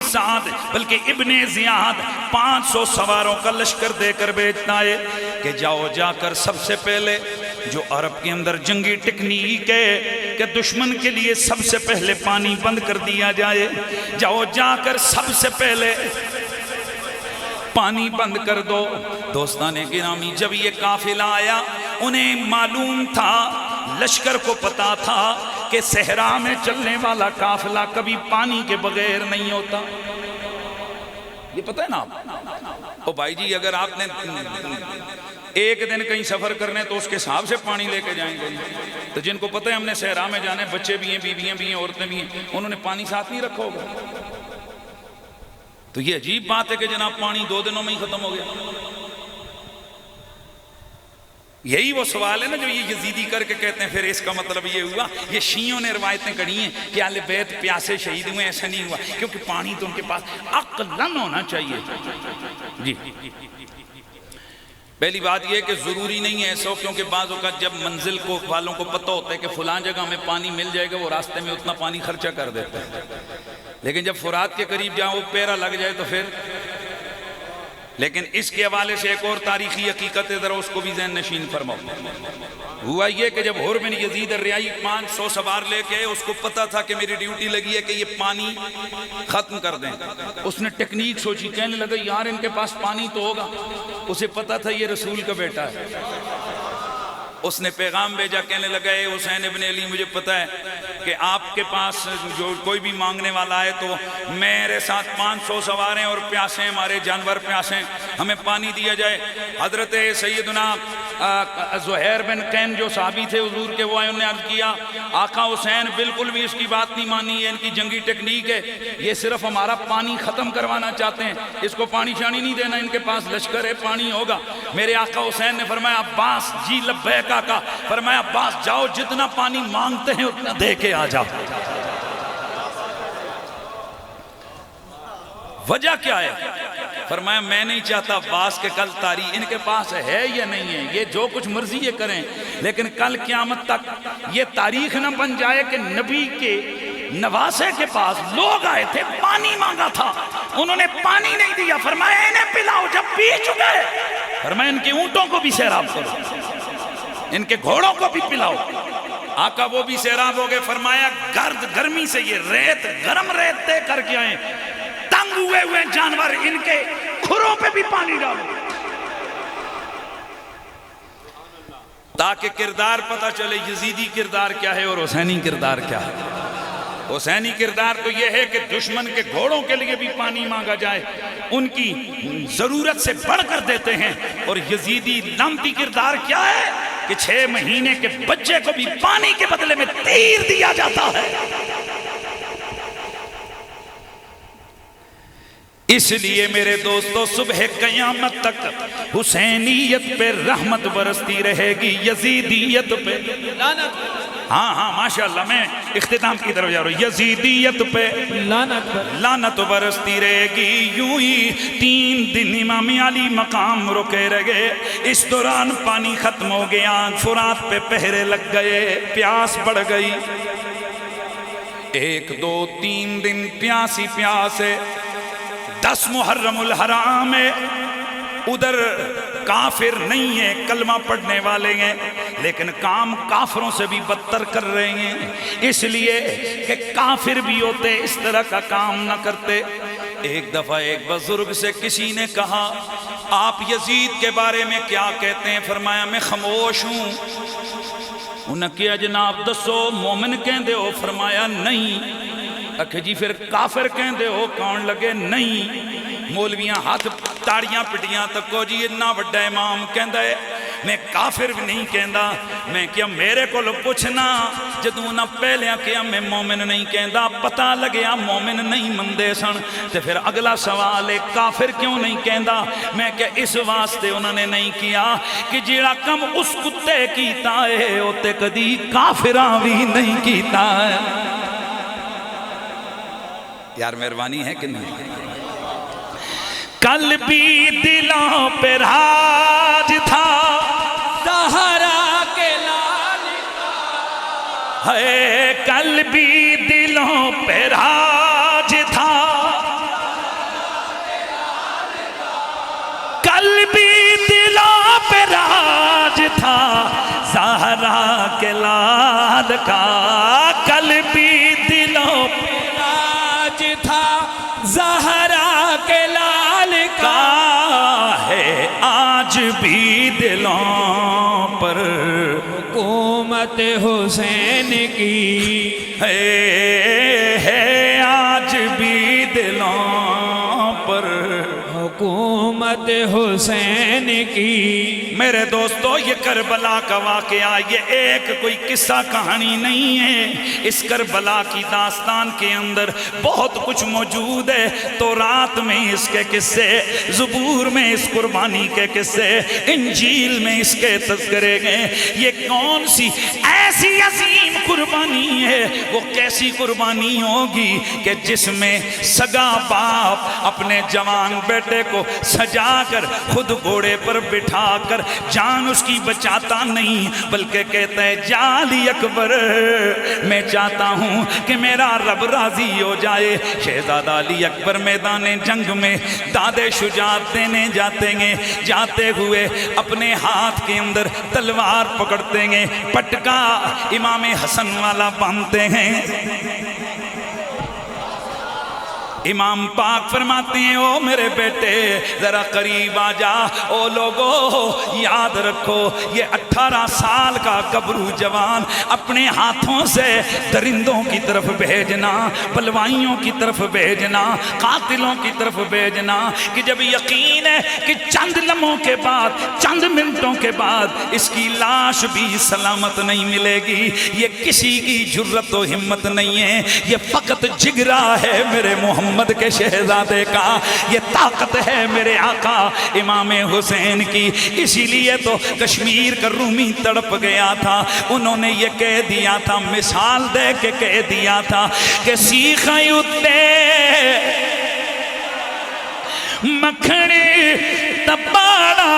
سعد بلکہ ابن زیاد 500 سواروں کا لشکر دے کر بھیجتا ہے کہ جاؤ جا کر سب سے پہلے جو عرب کے اندر جنگی ٹیکنیک ہے کہ دشمن کے لیے سب سے پہلے پانی بند کر دیا جائے، جاؤ جا کر سب سے پہلے پانی بند کر دو۔ دوستان گرامی، جب یہ قافلہ آیا انہیں معلوم تھا، لشکر کو پتا تھا کہ صحرا میں چلنے والا قافلہ کبھی پانی کے بغیر نہیں ہوتا۔ یہ پتہ ہے نا آپ؟ او بھائی جی، اگر آپ نے ایک دن کہیں سفر کرنے تو اس کے حساب سے پانی لے کے جائیں گے، تو جن کو پتہ ہے ہم نے صحرا میں جانے، بچے بھی ہیں، بیویاں بھی ہیں، عورتیں بھی ہیں، انہوں نے پانی ساتھ نہیں رکھا ہوگا۔ تو یہ عجیب بات ہے کہ جناب پانی 2 دنوں میں ہی ختم ہو گیا۔ یہی وہ سوال ہے نا جو یہ یزیدی کر کے کہتے ہیں پھر اس کا مطلب یہ ہوا، یہ شیعوں نے روایتیں کڑی ہیں کہ اہل بیت پیاسے شہید ہوئے، ایسا نہیں ہوا، کیونکہ پانی تو ان کے پاس عقلاً ہونا چاہیے۔ جی، پہلی بات یہ ہے کہ ضروری نہیں ہے ایسا، کیونکہ بعض اوقات جب منزل کو والوں کو پتہ ہوتا ہے کہ فلاں جگہ ہمیں پانی مل جائے گا، وہ راستے میں اتنا پانی خرچہ کر دیتے ہیں، لیکن جب فرات کے قریب جہاں وہ پیرا لگ جائے تو پھر۔ لیکن اس کے حوالے سے ایک اور تاریخی حقیقت ہے، ذرا اس کو بھی ذہن نشین فرماؤ۔ ہوا یہ کہ جب حر بن یزید الریائی 500 سوار لے کے، اس کو پتا تھا کہ میری ڈیوٹی لگی ہے کہ یہ پانی ختم کر دیں، اس نے ٹیکنیک سوچی، کہنے لگا یار ان کے پاس پانی تو ہوگا، اسے پتا تھا یہ رسول کا بیٹا ہے، اس نے پیغام بھیجا، کہنے لگا اے حسین ابن علی، مجھے پتا ہے کہ آپ کے پاس جو کوئی بھی مانگنے والا ہے تو میرے ساتھ 500 سوار ہیں اور پیاسے ہیں، ہمارے جانور پیاسے ہیں، ہمیں پانی دیا جائے۔ حضرت سیدنا زہیر بن قین جو صحابی تھے حضور کے، وہ آئے، انہوں نے عرض کیا آقا حسین بالکل بھی اس کی بات نہیں مانی ہے، ان کی جنگی ٹیکنیک ہے، یہ صرف ہمارا پانی ختم کروانا چاہتے ہیں، اس کو پانی شانی نہیں دینا، ان کے پاس لشکر ہے، پانی ہوگا۔ میرے آقا حسین نے فرمایا عباس، جی لبیک آقا، فرمایا عباس جاؤ جتنا پانی مانگتے ہیں اتنا دے کے آ جاؤ۔ وجہ کیا ہے؟ فرمایا میں نہیں چاہتا عباس کے کل تاریخ ان کے پاس ہے یا نہیں ہے، یہ جو کچھ مرضی یہ کریں، لیکن کل قیامت تک یہ تاریخ نہ بن جائے کہ نبی کے نواسے کے پاس لوگ آئے تھے، پانی مانگا تھا، انہوں نے پانی نہیں دیا، فرمایا انہیں پلاؤ، جب پی چکے فرمایا ان کے اونٹوں کو بھی سیراب کرو، ان کے گھوڑوں کو بھی پلاؤ۔ آقا وہ بھی سیراب ہو گئے، فرمایا گرد گرمی سے یہ ریت گرم ریت دے کر کے آئیں، تنگ ہوئے جانور ان کے کھروں پہ بھی پانی ڈالو، تاکہ کردار پتہ چلے یزیدی کردار کیا ہے اور حسینی کردار کیا ہے۔ حسینی کردار تو یہ ہے کہ دشمن کے گھوڑوں کے لیے بھی پانی مانگا جائے، ان کی ضرورت سے بڑھ کر دیتے ہیں، اور یزیدی لمتی کردار کیا ہے کہ 6 مہینے کے بچے کو بھی پانی کے بدلے میں تیر دیا جاتا ہے۔ اس لیے میرے دوستو صبح قیامت تک حسینیت پہ رحمت برستی رہے گی، یزیدیت پہ ہاں ماشاءاللہ، میں اختتام کی طرف جا رہا ہوں، یزیدیت پہ لعنت برستی رہے گی۔ یوں ہی 3 دن امام علی مقام رکے رہے، اس دوران پانی ختم ہو گیا، فرات پہ پہرے لگ گئے، پیاس بڑھ گئی، 1 2 3 دن پیاس ہی پیاس ہے۔ 10 محرم الحرام ہے، ادھر کافر نہیں ہیں، کلمہ پڑھنے والے ہیں، لیکن کام کافروں سے بھی بدتر کر رہے ہیں، اس لیے کہ کافر بھی ہوتے اس طرح کا کام نہ کرتے۔ ایک دفعہ ایک بزرگ سے کسی نے کہا آپ یزید کے بارے میں کیا کہتے ہیں؟ فرمایا میں خاموش ہوں۔ انہوں نے کہا جناب دسو مومن کہندے ہو؟ فرمایا نہیں۔ اکھے جی پھر کافر کہندے ہو؟ کون لگے نہیں۔ مولویاں ہاتھ تاڑیاں پٹیاں تکو جی اتنا بڑا امام کہندا ہے میں کافر بھی نہیں کہندا۔ میں کیا میرے کو لو پوچھنا جدوں نہ پہلے کیا میں مومن نہیں کہندا، پتہ لگیا مومن نہیں مندے سن، تے پھر اگلا سوال ہے کافر کیوں نہیں کہندا؟ میں کہ اس واسطے انہوں نے نہیں کیا کہ جیڑا کم اس کتے کیتا ہے او تے کدی کافراں بھی نہیں کیتا ہے۔ یار مہربانی ہے کہ نہیں؟ کل بھی دلوں پہ راج تھا زہرا کے لال کا، ہے کل بھی دلوں پہ راج تھا لال کا کل بھی دلوں پہ راج تھا زہرا کے لال کا ہے آج بھی دلوں پر حکومت حسین کی ہے آج بھی دلوں پر حکومت حسین کی۔ میرے دوستو یہ کربلا کا واقعہ یہ ایک کوئی قصہ کہانی نہیں ہے، اس کربلا کی داستان کے اندر بہت کچھ موجود ہے۔ تورات میں اس کے قصے، زبور میں اس قربانی کے قصے، انجیل میں اس کے تذکرے گئے۔ یہ کون سی ایسی عظیم قربانی ہے؟ وہ کیسی قربانی ہوگی کہ جس میں سگا باپ اپنے جوان بیٹے کو سجا کر خود گھوڑے پر بٹھا کر جان اس کی بچاتا نہیں، بلکہ کہتا ہے جا علی اکبر میں چاہتا ہوں کہ میرا رب راضی ہو جائے۔ شہزادہ علی اکبر میدان جنگ میں داد شجاعت دینے جاتے ہوئے اپنے ہاتھ کے اندر تلوار پکڑتے ہیں، پٹکا امام حسن والا باندھتے ہیں۔ امام پاک فرماتے ہیں او میرے بیٹے ذرا قریب آ جا۔ او لوگو یاد رکھو یہ 18 سال کا گبرو جوان اپنے ہاتھوں سے درندوں کی طرف بھیجنا، پلوائیوں کی طرف بھیجنا، قاتلوں کی طرف بھیجنا کہ جب یقین ہے کہ چند لمحوں کے بعد، چند منٹوں کے بعد اس کی لاش بھی سلامت نہیں ملے گی، یہ کسی کی جرت و ہمت نہیں ہے، یہ فقط جگرا ہے میرے محمد کے شہزادے کا، یہ طاقت ہے میرے آقا امام حسین کی۔ اسی لیے تو کشمیر کا رومی تڑپ گیا تھا، انہوں نے یہ کہہ دیا تھا، مثال دے کے کہہ دیا تھا کہ سیخیں اتے مکھڑی تپاڑا،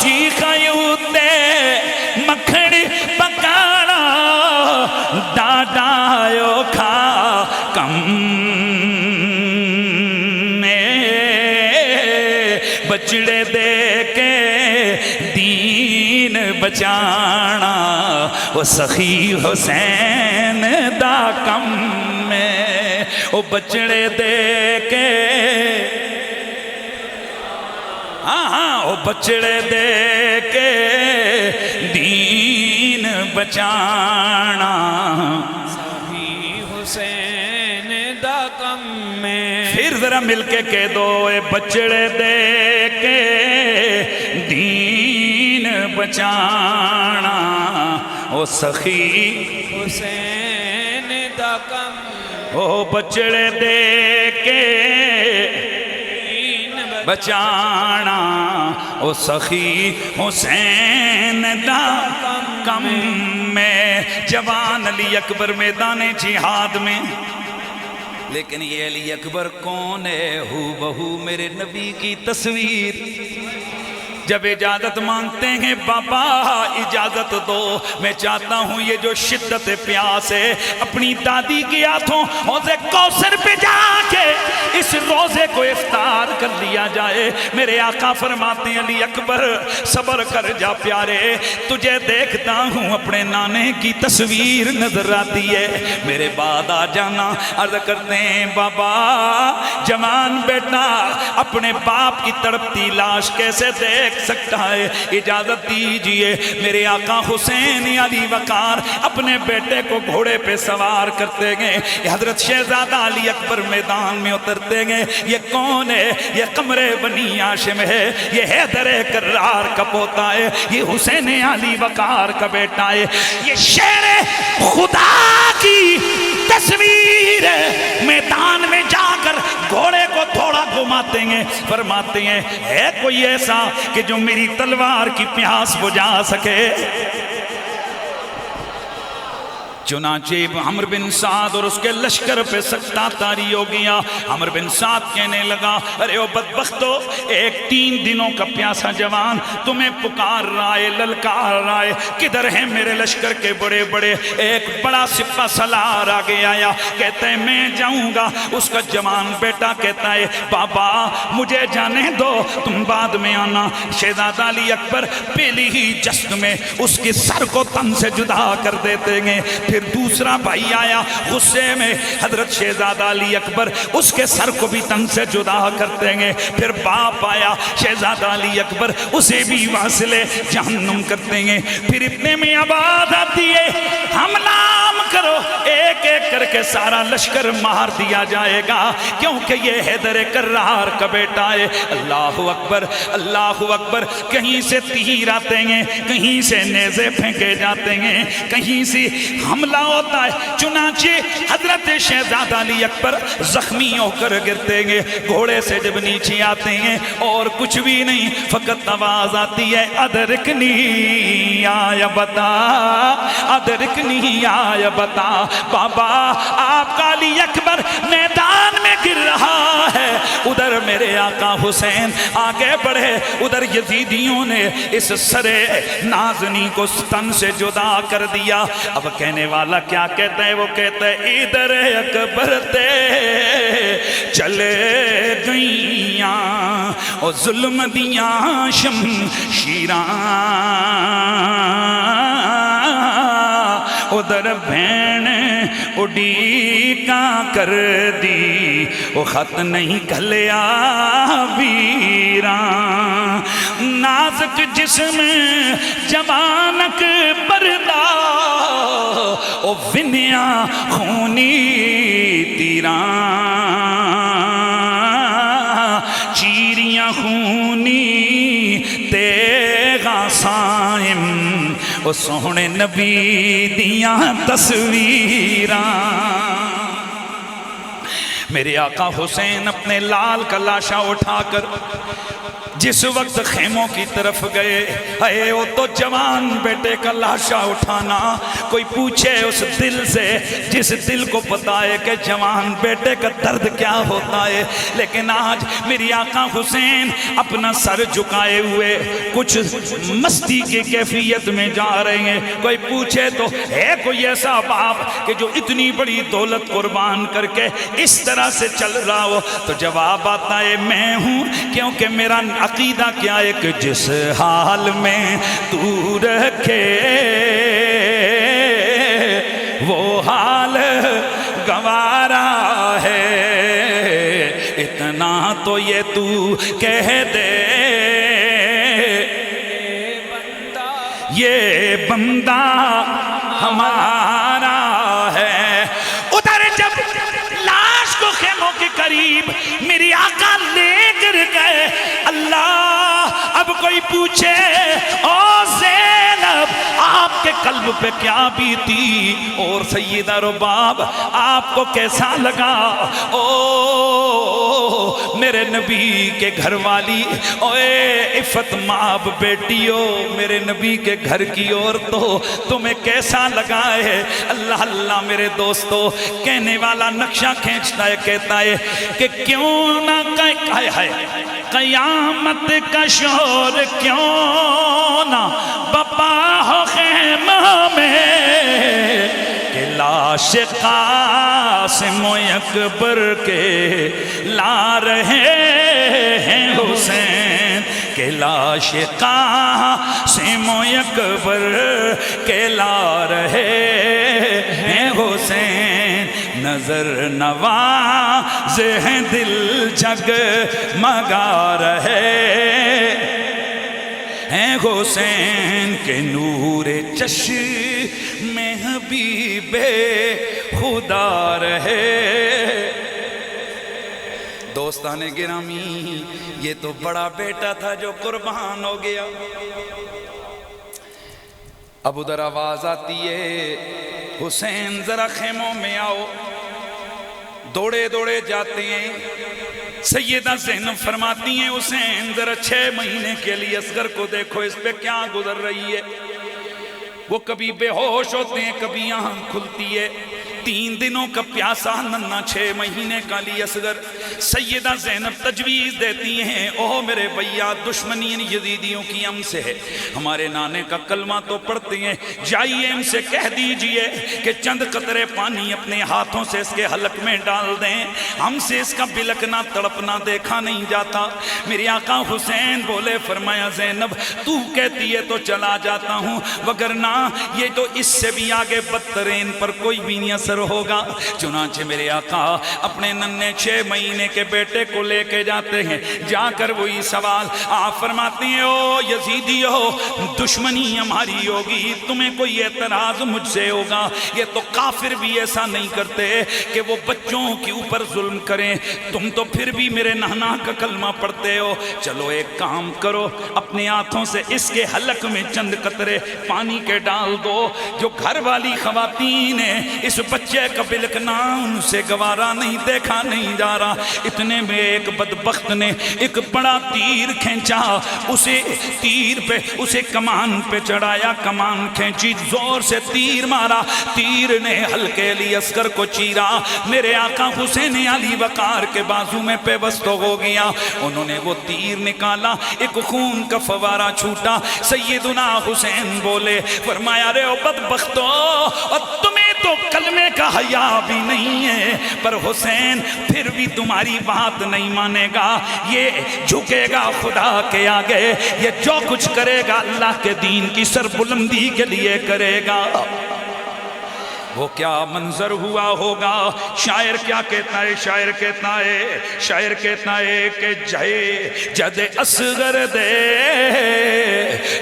سیخیں اتے مکھڑی پکاڑا، ڈاڈایو کھا کم بچڑے دے کے دین بچانا، وہ سخی حسین دا کم میں، وہ بچڑے دے کے وہ بچڑے دے کے دین بچانا، سخی حسین دا کم میں۔ پھر ذرا مل کے کہہ دو اے بچڑے دے کے دین بچانا، او سخی حسین دا کم، او بچڑے دے کے دین بچانا، او سخی حسین دا کم میں۔ جوان علی اکبر میدان جہاد میں، لیکن یہ علی اکبر کون ہے؟ ہو بہو میرے نبی کی تصویر۔ جب اجازت مانگتے ہیں بابا اجازت دو، میں چاہتا ہوں یہ جو شدت پیاس ہے اپنی دادی کے ہاتھوں حوضے کوثر پہ جا کے اس روزے کو افطار کر لیا جائے۔ میرے آقا فرماتے ہیں علی اکبر صبر کر جا پیارے، تجھے دیکھتا ہوں اپنے نانے کی تصویر نظر آتی ہے، میرے بعد آ جانا۔ عرض کرتے ہیں بابا جوان بیٹا اپنے باپ کی تڑپتی لاش کیسے دیکھ سکتا ہے؟ اجازت دیجئے۔ میرے آقا حسین علی وقار اپنے بیٹے کو گھوڑے پہ سوار کرتے گئے، حضرت شہزادہ علی اکبر میدان میں اترتے گئے۔ یہ کون ہے؟ یہ قمر بنی ہاشم ہے، یہ حیدر کرار کا پوتا ہے، یہ حسین علی وقار کا بیٹا ہے، یہ شیر خدا کی تصویر ہے۔ میدان میں جا کر گھوڑے کو تھوڑا گھماتے ہیں، فرماتے ہیں ہے کوئی ایسا کہ جو میری تلوار کی پیاس بجھا سکے؟ چنانچہ عمرو بن سعد اور اس کے لشکر پہ سکتہ طاری ہو گیا۔ عمرو بن سعد کہنے لگا ارے او بدبختو، ایک 3 دنوں کا پیاسا جوان تمہیں پکار رہا ہے، للکار رہا ہے، کدھر ہیں میرے لشکر کے بڑے بڑے؟ ایک بڑا سپہ سالار آگے آیا، کہتا ہے میں جاؤں گا۔ اس کا جوان بیٹا کہتا ہے بابا مجھے جانے دو، تم بعد میں آنا۔ شہزادہ علی اکبر پہلی ہی جست میں اس کے سر کو تن سے جدا کر دیتے ہیں۔ پھر دوسرا بھائی آیا غصے میں، حضرت شہزادہ علی اکبر اس کے سر کو بھی تن سے جدا کرتے ہیں۔ پھر باپ آیا شہزادہ علی اکبر اسے بھی واصلے جہنم کرتے ہیں۔ پھر اتنے میں آواز آتی ہے حملہ کرو، ایک ایک کر کے سارا لشکر مار دیا جائے گا، کیونکہ یہ حیدر کرار کا بیٹا ہے۔ اللہ اکبر اللہ اکبر، کہیں سے تیر آتے ہیں، کہیں سے نیزے پھینکے جاتے ہیں، کہیں سے حملہ ہوتا ہے۔ چنانچہ حضرت شہزادہ علی اکبر زخمی ہو کر گرتے ہیں، گھوڑے سے جب نیچے آتے ہیں اور کچھ بھی نہیں، فقط آواز آتی ہے ادرکنی یا بتا، ادرکنی یا بتا۔ بابا آپ کا علی اکبر میدان میں گر رہا ہے، ادھر میرے آقا حسین آگے بڑھے، ادھر یزیدیوں نے اس سرے نازنی کو تن سے جدا کر دیا۔ اب کہنے والا کیا کہتا ہے؟ وہ کہتا ہے ادھر اکبر تے چلے گئیاں اور ظلم دیاں شمشیراں، ادھر بین اڈی کا کر دی، وہ خط نہیں کھلیا ویراں، نازک جسم جوانک بردا، او ونیا خونی تیراں، چیریاں خونی تیغا سائم، او سونے نبی دیاں تصویراں۔ میرے آقا حسین اپنے لال کا لاشا اٹھا کر جس وقت خیموں کی طرف گئے، اے وہ تو جوان بیٹے کا لاشا اٹھانا، کوئی پوچھے اس دل سے جس دل کو پتا ہے کہ جوان بیٹے کا درد کیا ہوتا ہے۔ لیکن آج میری آقا حسین اپنا سر جھکائے ہوئے کچھ مستی کی کیفیت میں جا رہے ہیں۔ کوئی پوچھے تو ہے کوئی ایسا باپ کہ جو اتنی بڑی دولت قربان کر کے اس طرح سے چل رہا ہو؟ تو جواب آتا ہے میں ہوں، کیونکہ میرا عقیدہ کیا ہے کہ جس حال میں تو رکھے وہ حال گوارا ہے، اتنا تو یہ تو کہہ دے یہ بندہ ہمارا ہے۔ ادھر جب لاش کو خیموں کے قریب میری آقا لے کر گئے، اللہ اب کوئی پوچھے او زینب آپ کے قلب پہ کیا بیتی، اور سیدہ رباب آپ کو کیسا لگا؟ او میرے نبی کے گھر والی، اوے عفت ماب بیٹیو، میرے نبی کے گھر کی عورتوں، تمہیں کیسا لگا ہے؟ اللہ اللہ میرے دوستو، کہنے والا نقشہ کھینچتا ہے، کہتا ہے کہ کیوں نہ کہے ہے قیامت کا شور، کیوں نہ بپا ہو خیمہ میں، کہ لاش قاسم و اکبر کے لا رہے ہیں حسین، کہ لاش قاسم و اکبر کے لا رہے ہیں حسین، نظر نواز ہیں دل جگ مگا رہے ہیں حسین، کے نور چشم حبیب خدا رہے۔ دوستان گرامی، یہ تو بڑا بیٹا تھا جو قربان ہو گیا۔ اب ادھر آواز آتی ہے حسین ذرا خیموں میں آؤ، دوڑے دوڑے جاتے ہیں۔ سیدہ زینب فرماتی ہیں حسین ذرا 6 مہینے کے لیے اصغر کو دیکھو، اس پہ کیا گزر رہی ہے۔ وہ کبھی بے ہوش ہوتے ہیں، کبھی آنکھ کھلتی ہے۔ 3 دنوں کا پیاسا ننھا 6 مہینے کا علی اصغر، سیدہ زینب تجویز دیتی ہیں، اوہ میرے بھیا دشمنی یزیدیوں کی ہم سے ہے، ہمارے نانے کا کلمہ تو پڑھتے ہیں، جائیے ان سے کہہ دیجئے کہ چند قطرے پانی اپنے ہاتھوں سے اس کے حلق میں ڈال دیں، ہم سے اس کا بلکنا تڑپنا دیکھا نہیں جاتا۔ میرے آقا حسین بولے، فرمایا زینب تو کہتی ہے تو چلا جاتا ہوں، وگرنہ یہ تو اس سے بھی آگے بدتر ہے، ان پر کوئی بھی نہیں اثر ہوگا۔ چنانچہ میرے آقا اپنے ننھے 6 مہینے کے بیٹے کو لے کے جاتے ہیں، جا کر وہی سوال آپ فرماتے ہیں، او یزیدیو دشمنی ہماری ہوگی، تمہیں کوئی اعتراض مجھ سے ہوگا، یہ تو کافر بھی ایسا نہیں کرتے کہ وہ بچوں کے اوپر ظلم کریں، تم تو پھر بھی میرے نانا کا کلمہ پڑھتے ہو، چلو ایک کام کرو، اپنے ہاتھوں سے اس کے حلق میں چند قطرے پانی کے ڈال دو۔ جو گھر والی خواتین ہیں، اس بچے کا بلکنا ان سے گوارا نہیں، دیکھا نہیں جا رہا۔ اتنے میں ایک بدبخت نے ایک بڑا تیر کھینچا، اسے تیر پہ اسے کمان پہ چڑھایا، کمان کھینچی، زور سے تیر مارا، تیر نے ہلکے علی اصغر کو چیرا، میرے آقا حسین علی وقار کے بازو میں پیوست ہو گیا۔ انہوں نے وہ تیر نکالا، ایک خون کا فوارہ چھوٹا، سیدنا حسین بولے، فرمایا رے او بدبختو، اور تمہیں تو کلمے کا حیا بھی نہیں ہے، پر حسین پھر بھی تمہاری بات نہیں مانے گا، یہ جھکے گا خدا کے آگے، یہ جو کچھ کرے گا اللہ کے دین کی سربلندی کے لیے کرے گا۔ وہ کیا منظر ہوا ہوگا۔ شاعر کیا کہتا ہے، شاعر کہتا ہے کہ جد اصغر دے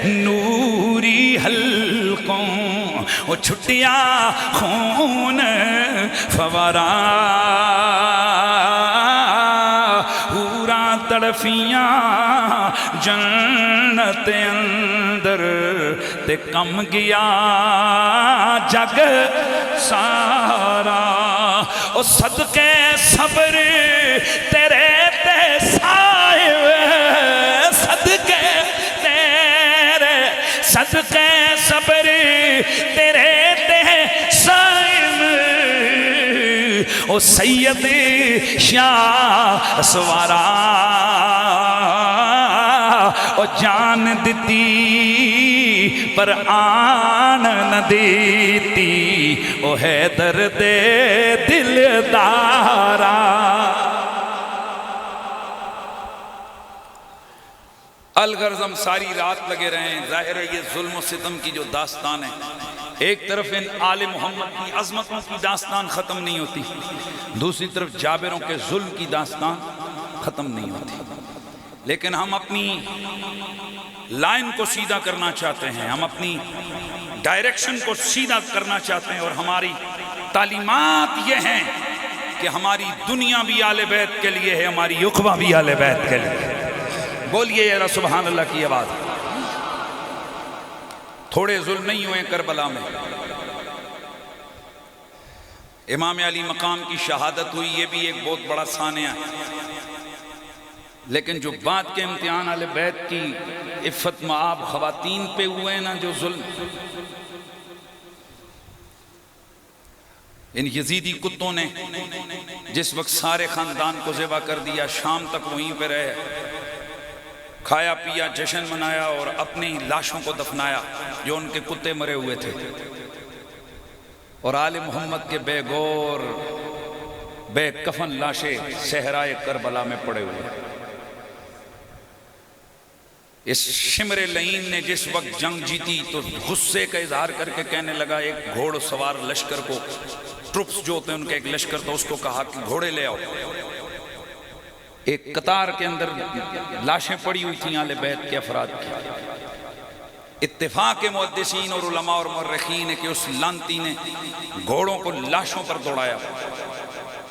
نوری حلقوں وہ چھٹیا خون فورا حوراں تڑفیاں جنت اندر تے کم گیا جگ سارا، او صدقے صبر تیرے تے صاحب، صدقے صبر تیرے تے صاحب، او سید شاہ سوارا، او جان دیتی پر آن نہ دیتی، او حیدر دے دل دارا۔ الغرض ہم ساری رات لگے رہے ہیں، ظاہر ہے یہ ظلم و ستم کی جو داستان ہے، ایک طرف ان آل محمد کی عظمتوں کی داستان ختم نہیں ہوتی، دوسری طرف جابروں کے ظلم کی داستان ختم نہیں ہوتی، لیکن ہم اپنی لائن کو سیدھا کرنا چاہتے ہیں، ہم اپنی ڈائریکشن کو سیدھا کرنا چاہتے ہیں، اور ہماری تعلیمات یہ ہیں کہ ہماری دنیا بھی آل بیت کے لیے ہے، ہماری عقبہ بھی آل بیت کے لیے ہے۔ بولیے ذرا سبحان اللہ کی آواز۔ تھوڑے ظلم نہیں ہوئے کربلا میں، امام علی مقام کی شہادت ہوئی، یہ بھی ایک بہت بڑا سانحہ ہے، لیکن جو بعد کے امتحان اہل بیت کی عفت معاب خواتین پہ ہوئے نا، جو ظلم، ان یزیدی کتوں نے جس وقت سارے خاندان کو ذبح کر دیا، شام تک وہیں پہ رہے، کھایا پیا جشن منایا اور اپنی لاشوں کو دفنایا جو ان کے کتے مرے ہوئے تھے، اور آل محمد کے بے گور بے کفن لاشیں صحرائے کربلا میں پڑے ہوئے۔ اس شمر لعین نے جس وقت جنگ جیتی تو غصے کا اظہار کر کے کہنے لگا، ایک گھوڑ سوار لشکر کو، ٹروپس جو ہوتے ہیں ان کا ایک لشکر تھا، اس کو کہا کہ گھوڑے لے آؤ۔ ایک قطار کے اندر لاشیں پڑی ہوئی تھیں اہل بیت کے افراد کی۔ اتفاق محدثین اور علماء اور مورخین ہے کہ اس لانتی نے گھوڑوں کو لاشوں پر دوڑایا۔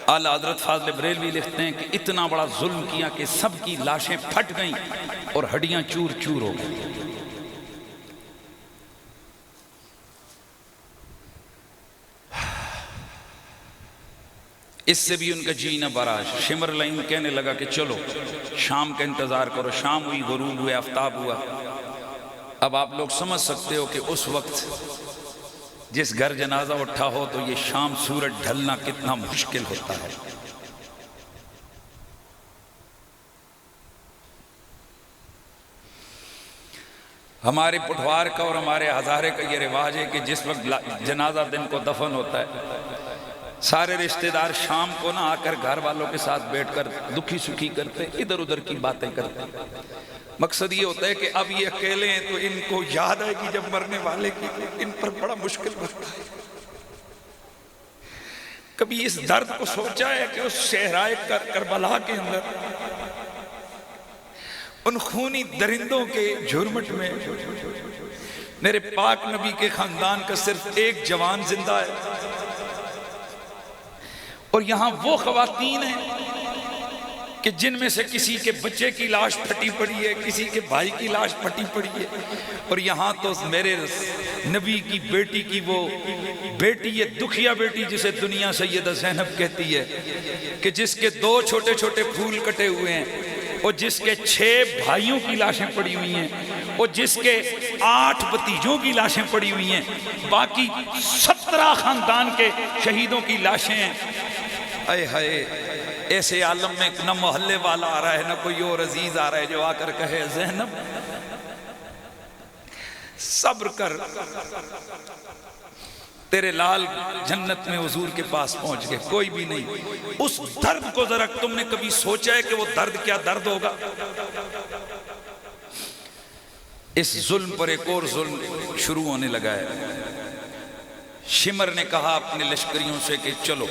اعلیٰ حضرت فاضل بریلوی لکھتے ہیں کہ اتنا بڑا ظلم کیا کہ سب کی لاشیں پھٹ گئیں اور ہڈیاں چور چور ہو گئیں۔ اس سے بھی ان کا جی نہ بھرا۔ شمر لعین کہنے لگا کہ چلو شام کا انتظار کرو، شام ہوئی، غروب ہوئے، آفتاب ہوا۔ اب آپ لوگ سمجھ سکتے ہو کہ اس وقت جس گھر جنازہ اٹھا ہو تو یہ شام سورج ڈھلنا کتنا مشکل ہوتا ہے. ہمارے پٹھوار کا اور ہمارے ہزارے کا یہ رواج ہے کہ جس وقت جنازہ دن کو دفن ہوتا ہے سارے رشتہ دار شام کو نہ آ کر گھر والوں کے ساتھ بیٹھ کر دکھی سکھی کرتے، ادھر ادھر کی باتیں کرتے. مقصد یہ ہوتا ہے کہ اب یہ اکیلے ہیں تو ان کو یاد آئے گی جب مرنے والے کی، ان پر بڑا مشکل ہوتا ہے. کبھی اس درد کو سوچا ہے کہ اس صحرائے کربلا کے اندر ان خونی درندوں کے جھرمٹ میں میرے پاک نبی کے خاندان کا صرف ایک جوان زندہ ہے، اور یہاں وہ خواتین ہیں کہ جن میں سے کسی کے بچے کی لاش پھٹی پڑی ہے، کسی کے بھائی کی لاش پھٹی پڑی ہے، اور یہاں تو میرے نبی کی بیٹی کی وہ بیٹی ہے، دکھیا بیٹی جسے دنیا سیدہ زینب کہتی ہے، کہ جس کے 2 چھوٹے چھوٹے پھول کٹے ہوئے ہیں، اور جس کے 6 بھائیوں کی لاشیں پڑی ہوئی ہیں، اور جس کے 8 بھتیجوں کی لاشیں پڑی ہوئی ہیں، باقی 17 خاندان کے شہیدوں کی لاشیں ہیں. اے ہائے، ایسے عالم میں نہ محلے والا آ رہا ہے نہ کوئی اور عزیز آ رہا ہے جو آ کر کہے زینب صبر کر، تیرے لال جنت میں حضور کے پاس پہنچ گئے. کوئی بھی نہیں. اس درد کو ذرا تم نے کبھی سوچا ہے کہ وہ درد کیا درد ہوگا؟ اس ظلم پر ایک اور ظلم شروع ہونے لگا ہے. شمر نے کہا اپنے لشکریوں سے کہ چلو،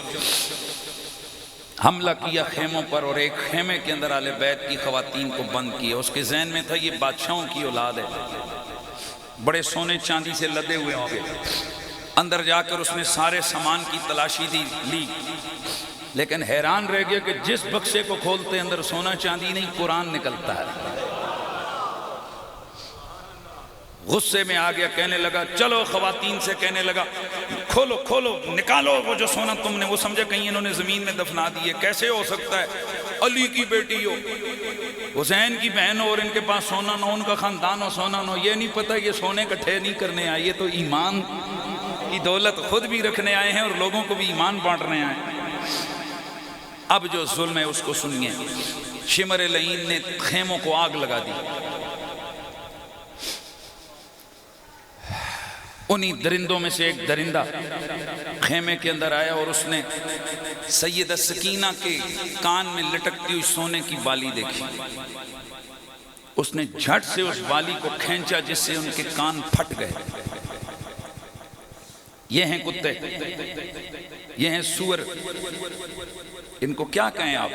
حملہ کیا خیموں پر، اور ایک خیمے کے اندر اہل بیت کی خواتین کو بند کیا. اس کے ذہن میں تھا یہ بادشاہوں کی اولاد ہے، بڑے سونے چاندی سے لدے ہوئے ہوں گے. اندر جا کر اس نے سارے سامان کی تلاشی لی، لیکن حیران رہ گیا کہ جس بکسے کو کھولتے اندر سونا چاندی نہیں، قرآن نکلتا ہے. غصے میں آ گیا، کہنے لگا چلو، خواتین سے کہنے لگا کھولو کھولو، نکالو وہ جو سونا تم نے. وہ سمجھا کہیں انہوں نے زمین میں دفنا دیے. کیسے ہو سکتا ہے؟ علی کی بیٹی ہو، حسین کی بہن ہو، اور ان کے پاس سونا نہ، ان کا خاندان ہو سونا نہ. یہ نہیں پتہ یہ سونے کٹھے نہیں کرنے آئے، یہ تو ایمان کی دولت خود بھی رکھنے آئے ہیں اور لوگوں کو بھی ایمان بانٹنے آئے ہیں. اب جو ظلم ہے اس کو سنیے. شمر لعین نے خیموں کو آگ لگا دی. انہی درندوں میں سے ایک درندہ خیمے کے اندر آیا اور اس نے سیدہ سکینہ کے کان میں لٹکتی ہوئی سونے کی بالی دیکھی. اس نے جھٹ سے اس بالی کو کھینچا جس سے ان کے کان پھٹ گئے. یہ ہیں کتے، یہ ہیں سور، ان کو کیا کہیں آپ؟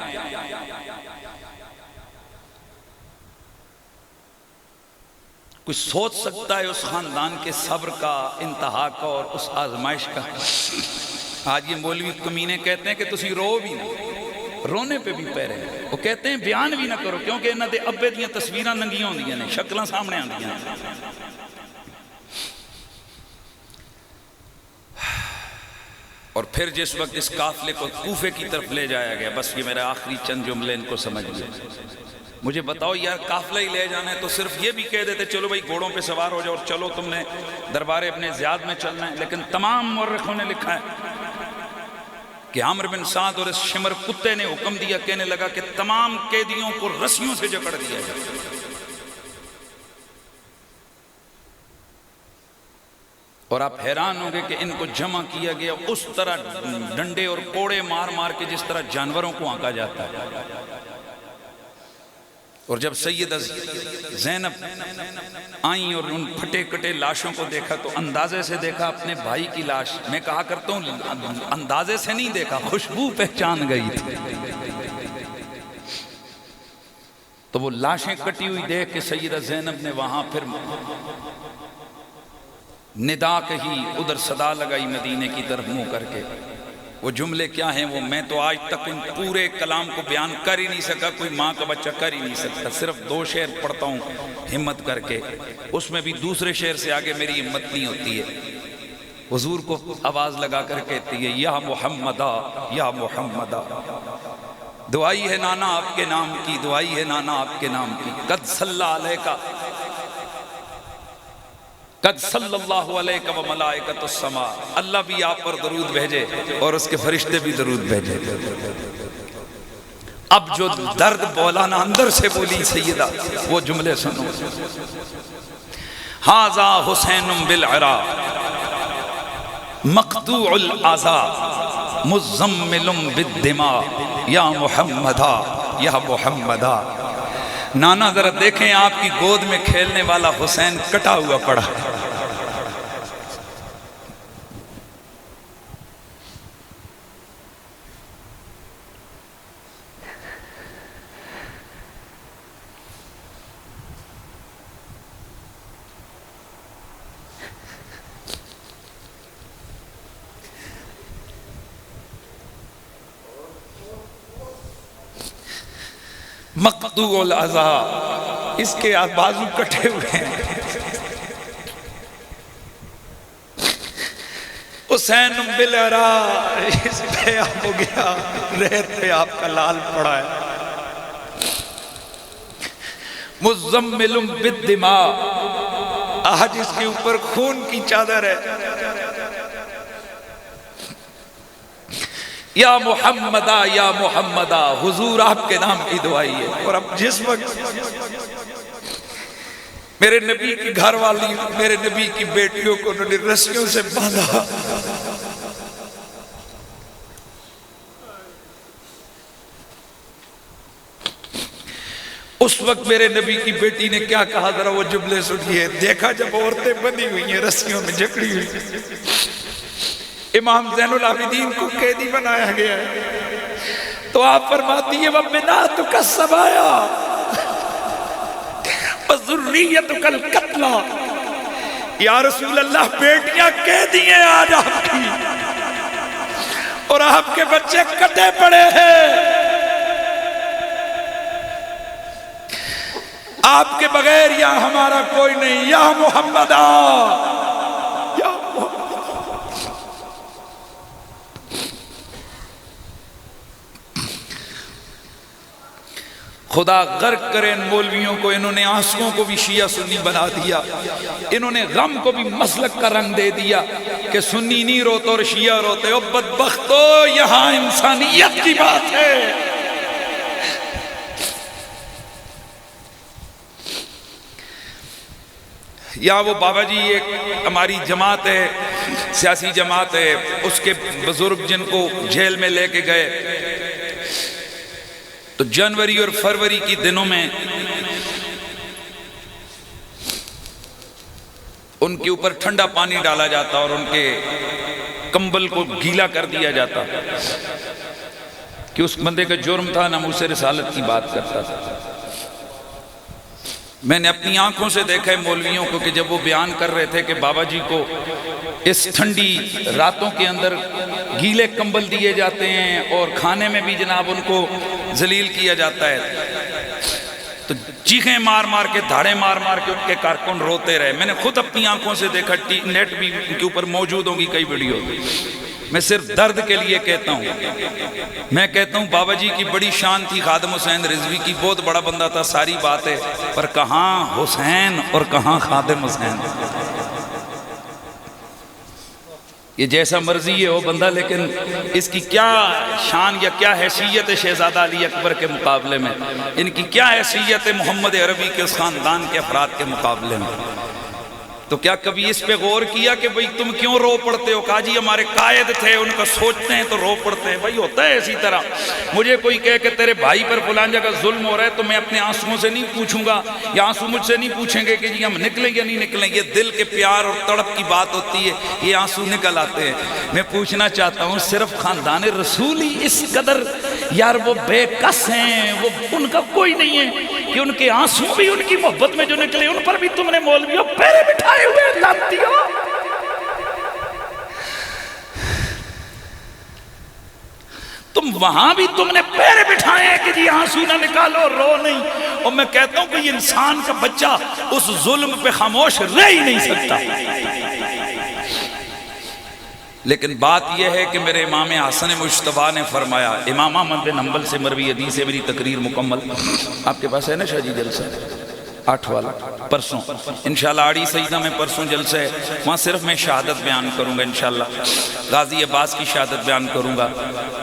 کوئی سوچ سکتا ہے اس خاندان کے صبر کا، انتہا کا اور اس آزمائش کا؟ آج یہ مولوی کمینے کہتے ہیں کہ تسی رو بھی نہ، رونے پہ بھی پیرے ہیں. وہ کہتے ہیں بیان بھی نہ کرو کیونکہ انہاں دے ابے دیاں تصویراں ننگیاں ہوندیاں نے، شکلاں سامنے آندیاں ہیں. اور پھر جس وقت اس قافلے کو کوفے کی طرف لے جایا گیا، بس یہ میرا آخری چند جملے ان کو سمجھ لیں. مجھے بتاؤ یار، قافلہ ہی لے جانا ہے تو صرف یہ بھی کہہ دیتے چلو بھائی گھوڑوں پہ سوار ہو جاؤ اور چلو تم نے دربار ابن زیاد میں چلنا ہے. لیکن تمام مورخوں نے لکھا ہے کہ عمرو بن سعد اور اس شمر کتے نے حکم دیا، کہنے لگا کہ تمام قیدیوں کو رسیوں سے جکڑ دیا جائے. اور آپ حیران ہوں گے کہ ان کو جمع کیا گیا اس طرح ڈنڈے اور کوڑے مار مار کے جس طرح جانوروں کو آنکا جاتا ہے. اور جب سیدہ زینب آئیں اور ان پھٹے کٹے لاشوں کو دیکھا تو اندازے سے دیکھا اپنے بھائی کی لاش. میں کہا کرتا ہوں اندازے سے نہیں دیکھا، خوشبو پہچان گئی تھی. تو وہ لاشیں کٹی ہوئی دیکھ کے سیدہ زینب نے وہاں پھر ندا کہی، ادھر صدا لگائی مدینے کی طرف منہ کر کے. وہ جملے کیا ہیں وہ میں تو آج تک ان پورے کلام کو بیان کر ہی نہیں سکا، کوئی ماں کا بچہ کر ہی نہیں سکتا. صرف 2 شعر پڑھتا ہوں ہمت کر کے، اس میں بھی دوسرے شعر سے آگے میری ہمت نہیں ہوتی ہے. حضور کو آواز لگا کر کہتی ہے یا محمدہ یا محمدہ، دعائی ہے نانا آپ کے نام کی، دعائی ہے نانا آپ کے نام کی. قد صلی علیہ کا، قد صلی اللہ علیہ و ملائکۃ السماء، اللہ بھی آپ پر درود بھیجے اور اس کے فرشتے بھی درود بھیجے۔ اب جو درد مولانا اندر سے بولی سیدہ، وہ جملے سنو۔ ھذا حسین بالعراق مقطوع الاعضاء مزمل بالدماء یا محمدا یا محمدا۔ نانا ذرا دیکھیں آپ کی گود میں کھیلنے والا حسین کٹا ہوا پڑا ہے۔ مقطوع الاعضاء، اس کے بازو کٹے ہوئے ہیں۔ حسین بالعراق، اس پہ ہو گیا ریت پہ آپ کا لال پڑا ہے۔ مزمل بالدماء، آج اس کے اوپر خون کی چادر ہے۔ یا محمدہ یا محمدہ، حضور آپ کے نام کی دعائی ہے۔ اور اب جس وقت میرے نبی کی گھر والی، میرے نبی کی بیٹیوں کو انہوں نے رسیوں سے باندھا، اس وقت میرے نبی کی بیٹی نے کیا کہا، ذرا وہ جملے سنیے۔ دیکھا جب عورتیں بندھی ہوئی ہیں، رسیوں میں جکڑی ہوئی ہیں، امام زین العابدین کو قیدی بنایا گیا ہے، تو آپ فرماتی ہیں وَبِنَاتُكَ السَّبَايَا وَذُرِّيَّتُكَ الْقَتْلَى، یا رسول اللہ بیٹیاں قیدی ہیں آج آپ کی، اور آپ کے بچے کٹے پڑے ہیں۔ آپ کے بغیر یا ہمارا کوئی نہیں، یا محمدہ یا محمد۔ خدا غرق کرے ان مولویوں کو، انہوں نے آنسوؤں کو بھی شیعہ سنی بنا دیا، انہوں نے غم کو بھی مسلک کا رنگ دے دیا کہ سنی نہیں روتے اور شیعہ روتے۔ او بدبختو، یہاں انسانیت کی بات ہے۔ یا وہ بابا جی ایک ہماری جماعت ہے، سیاسی جماعت ہے، اس کے بزرگ جن کو جیل میں لے کے گئے، تو جنوری اور فروری کی دنوں میں ان کے اوپر ٹھنڈا پانی ڈالا جاتا اور ان کے کمبل کو گیلا کر دیا جاتا کہ اس بندے کا جرم تھا ناموس رسالت کی بات کرتا تھا۔ میں نے اپنی آنکھوں سے دیکھا ہے مولویوں کو کہ جب وہ بیان کر رہے تھے کہ بابا جی کو اس ٹھنڈی راتوں کے اندر گیلے کمبل دیے جاتے ہیں اور کھانے میں بھی جناب ان کو ذلیل کیا جاتا ہے، تو چیخیں مار مار کے، دھاڑے مار مار کے ان کے کارکن روتے رہے۔ میں نے خود اپنی آنکھوں سے دیکھا، نیٹ بھی ان کے اوپر موجود ہوں گی کئی ویڈیو۔ میں صرف درد کے لیے کہتا ہوں، میں کہتا ہوں بابا جی کی بڑی شان تھی، خادم حسین رضوی کی، بہت بڑا بندہ تھا، ساری بات ہے، پر کہاں حسین اور کہاں خادم حسین۔ یہ جیسا مرضی ہے وہ بندہ، لیکن اس کی کیا شان یا کیا حیثیت ہے شہزادہ علی اکبر کے مقابلے میں، ان کی کیا حیثیت ہے محمد عربی کے اس خاندان کے افراد کے مقابلے میں۔ تو کیا کبھی اس پہ غور کیا کہ بھئی تم کیوں رو پڑتے ہو؟ کہا جی ہمارے قائد تھے، ان کا سوچتے ہیں تو رو پڑتے ہیں۔ بھئی ہوتا ہے اسی طرح، مجھے کوئی کہے کہ تیرے بھائی پر فلان جگہ ظلم ہو رہا ہے تو میں اپنے آنسوؤں سے نہیں پوچھوں گا، یا آنسو مجھ سے نہیں پوچھیں گے کہ جی ہم نکلیں یا نہیں نکلیں۔ یہ دل کے پیار اور تڑپ کی بات ہوتی ہے، یہ آنسو نکل آتے ہیں۔ میں پوچھنا چاہتا ہوں، صرف خاندان رسول ہی اس قدر یار وہ بے کس ہیں، وہ ان کا کوئی نہیں ہے کہ ان کے آنسو بھی ان کی محبت میں جو نکلے، ان پر بھی تم نے مولویوں پیرے بٹھائے ہوئے لانتیوں۔ تم وہاں بھی تم نے پیرے بٹھائے ہیں کہ جی آنسو نہ نکالو، رو نہیں۔ اور میں کہتا ہوں کہ یہ انسان کا بچہ اس ظلم پہ خاموش رہ ہی نہیں سکتا۔ لیکن بات یہ ہے کہ میرے امام حسن مجتبیٰ نے فرمایا، امام احمد بن حنبل سے مروی حدیث ہے، میری تقریر مکمل آپ کے پاس ہے نا شاہ جی جلسہ؟ 8 والا پرسوں انشاءاللہ آڑی سجدہ میں پرسوں جلسہ ہے، وہاں صرف میں شہادت بیان کروں گا انشاءاللہ، غازی عباس کی شہادت بیان کروں گا،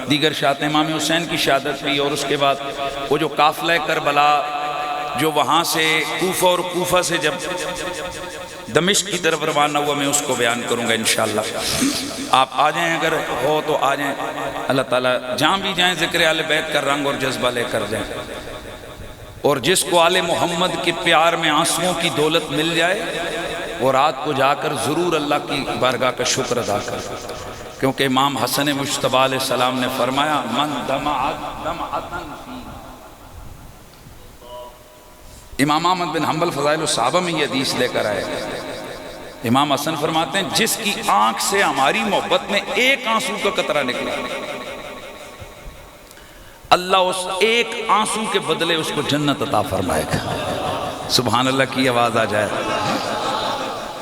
دیگر شہادت امام حسین کی شہادت بھی، اور اس کے بعد وہ جو قافلہ کربلا جو وہاں سے کوفہ اور کوفہ سے جب دمشق کی طرف روانہ ہوا میں اس کو بیان کروں گا انشاءاللہ۔ آپ آ جائیں، اگر ہو تو آ جائیں، اللہ تعالیٰ جہاں بھی جائیں ذکر اہل بیت کا رنگ اور جذبہ لے کر جائیں، اور جس کو آل محمد کے پیار میں آنسوؤں کی دولت مل جائے وہ رات کو جا کر ضرور اللہ کی بارگاہ کا شکر ادا کر، کیونکہ امام حسن مجتبیٰ علیہ السلام نے فرمایا من دمعت دمعتن فی، امام احمد بن حنبل فضائل الصحابہ میں یہ حدیث لے کر آئے، امام حسن فرماتے ہیں جس کی آنکھ سے ہماری محبت میں ایک آنسو کا قطرہ نکلا، اللہ اس ایک آنسو کے بدلے اس کو جنت عطا فرمائے گا۔ سبحان اللہ کی آواز آ جائے۔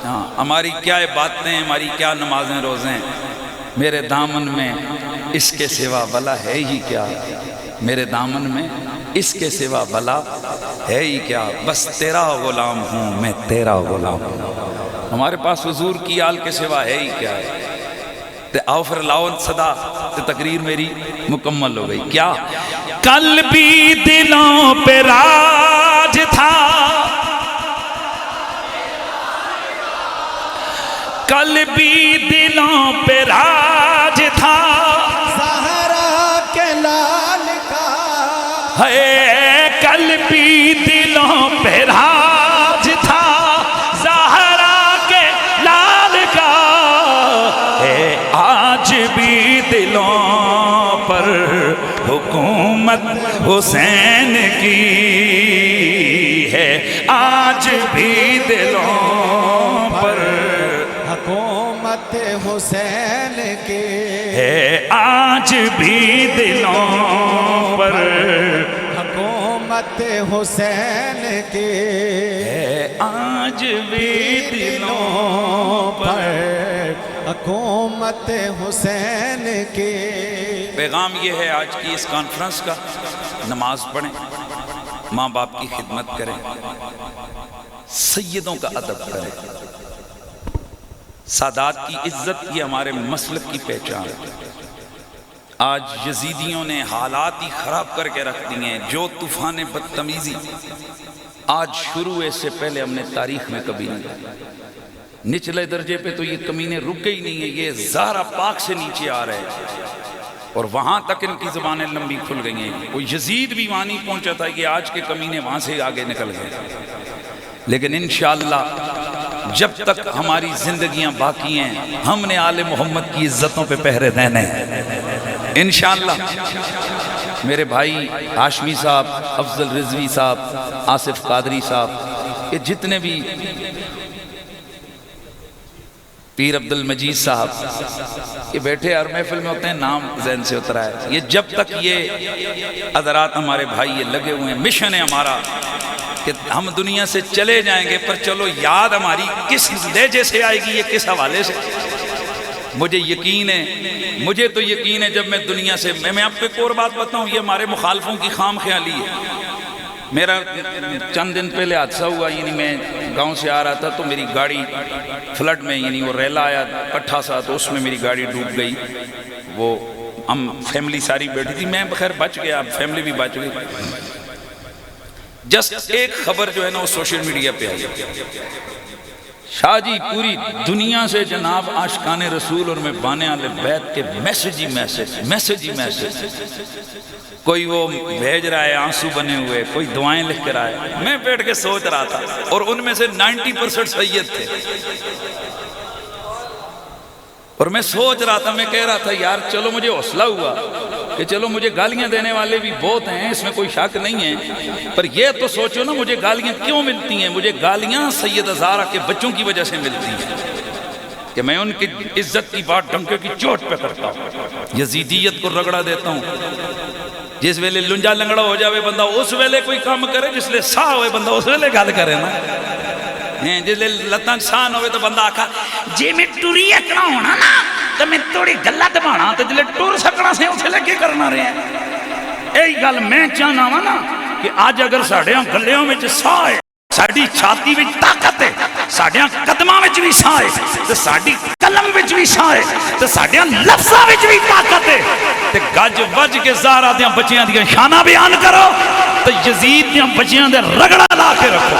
ہاں، ہماری کیا عبادتیں، ہماری کیا نمازیں روزیں، میرے دامن میں اس کے سوا بلا ہے ہی کیا، میرے دامن میں اس کے سوا بلا ہے ہی کیا، بس تیرا غلام ہوں میں تیرا غلام ہوں، ہمارے پاس حضور کی آل کے سوا ہے ہی کیا ہے۔ تے آؤ پھر لاؤ صدا، تے تقریر میری مکمل ہو گئی۔ کیا کل بھی دلوں پہ راج تھا، کل بھی دلوں پہ راج تھا، زہرا کے لال کا ہے کل بھی دلوں پہ راج تھا، زہرا کے لال کا ہے آج بھی دلوں پر حکومت حسین کی ہے، آج بھی دلوں پر حکومت حسین کی ہے، آج بھی دلوں پر حکومت حسین کی ہے، آج بھی دلوں پر حکومت حسین کی۔ پیغام یہ ہے آج کی اس کانفرنس کا، نماز پڑھیں، ماں باپ کی خدمت کریں، سیدوں کا ادب کریں، سادات کی عزت یہ ہمارے مسلک کی پہچان ہے۔ آج یزیدیوں نے حالات ہی خراب کر کے رکھ دیے ہیں، جو طوفان بدتمیزی آج شروع اس سے پہلے ہم نے تاریخ میں کبھی نہیں، نچلے درجے پہ تو یہ کمینے رکے ہی نہیں ہیں، یہ زہرا پاک سے نیچے آ رہے ہیں، اور وہاں تک ان کی زبانیں لمبی کھل گئی ہیں۔ وہ یزید بھی وہاں نہیں پہنچا تھا کہ آج کے کمینے وہاں سے آگے نکل گئے، لیکن انشاءاللہ جب تک ہماری زندگیاں باقی ہیں ہم نے آل محمد کی عزتوں پہ پہرے دینے ہیں انشاءاللہ۔ میرے بھائی ہاشمی صاحب، افضل رضوی صاحب، آصف قادری صاحب، یہ جتنے بھی، پیر عبد المجید صاحب، یہ بیٹھے ہر محفل میں ہوتے ہیں، نام ذہن سے اترا ہے، یہ جب تک یہ حضرات ہمارے بھائی یہ لگے ہوئے ہیں، مشن ہے ہمارا کہ ہم دنیا سے چلے جائیں گے، پر چلو یاد ہماری کس لہجے سے آئے گی، یہ کس حوالے سے۔ مجھے یقین ہے، مجھے تو یقین ہے جب میں دنیا سے، میں آپ کو ایک اور بات بتاؤں، یہ ہمارے مخالفوں کی خام خیالی ہے۔ میرا چند دن پہلے حادثہ ہوا، یعنی میں گاؤں سے آ رہا تھا تو میری گاڑی فلڈ میں، یعنی وہ ریلا آیا کٹھا سا، تو اس میں میری گاڑی ڈوب گئی، وہ ہم فیملی ساری بیٹھی تھی، میں بخیر بچ گیا، فیملی بھی بچ گئی۔ جسٹ ایک خبر جو ہے نا وہ سوشل میڈیا پہ آئی، شاہ جی پوری دنیا سے جناب عاشقان رسول اور مہربان اہل بیت کے میسج ہی میسج، کوئی وہ بھیج رہا ہے آنسو بنے ہوئے، کوئی دعائیں لکھ کر آئے، میں بیٹھ کے سوچ رہا تھا، اور ان میں سے 90% سید تھے، اور میں سوچ رہا تھا، میں کہہ رہا تھا یار چلو مجھے حوصلہ ہوا کہ چلو مجھے گالیاں دینے والے بھی بہت ہیں، اس میں کوئی شک نہیں ہے، پر یہ تو سوچو نا مجھے گالیاں کیوں ملتی ہیں؟ مجھے گالیاں سید زہرا کے بچوں کی وجہ سے ملتی ہیں کہ میں ان کی عزت کی بات ڈنکے کی چوٹ پہ کرتا ہوں، یزیدیت کو رگڑا دیتا ہوں۔ جس ویلے لنجا لنگڑا ہو جاوے بندہ اس ویلے کوئی کام کرے، جس لئے ساہ ہوئے بندہ اس ویلے گال کرے نا، جس لئے لتان سان ہوئے تو بندہ آکھا جی میں ٹوری اکڑا ہونا نا تو میں توڑی گلہ دبانا، تو جلے ٹور سکڑا سے اسے لے کے کرنا رہے ہیں۔ ایک گل میں چاہنا وا نا کہ آج اگر ساڑھے گلیوں میں ساہ ਸਾਡੀ ਛਾਤੀ ਵਿੱਚ ਤਾਕਤ ਹੈ, ਸਾਡਿਆਂ ਕਦਮਾਂ ਵਿੱਚ ਵੀ ਸਾਹ ਹੈ, ਤੇ ਸਾਡੀ ਕਲਮ ਵਿੱਚ ਵੀ ਸਾਹ ਹੈ, ਤੇ ਸਾਡਿਆਂ ਲਫ਼ਜ਼ਾਂ ਵਿੱਚ ਵੀ ਤਾਕਤ ਹੈ। ਤੇ ਗੱਜ ਵੱਜ ਕੇ ਜ਼ਾਰਾ ਦੀਆਂ ਬੱਚਿਆਂ ਦੀਆਂ ਸ਼ਾਨਾਂ ਬਿਆਨ ਕਰੋ, ਤੇ ਯਜ਼ੀਦ ਦੀਆਂ ਬੱਚਿਆਂ ਦੇ ਰਗੜਾ ਲਾ ਕੇ ਰੱਖੋ।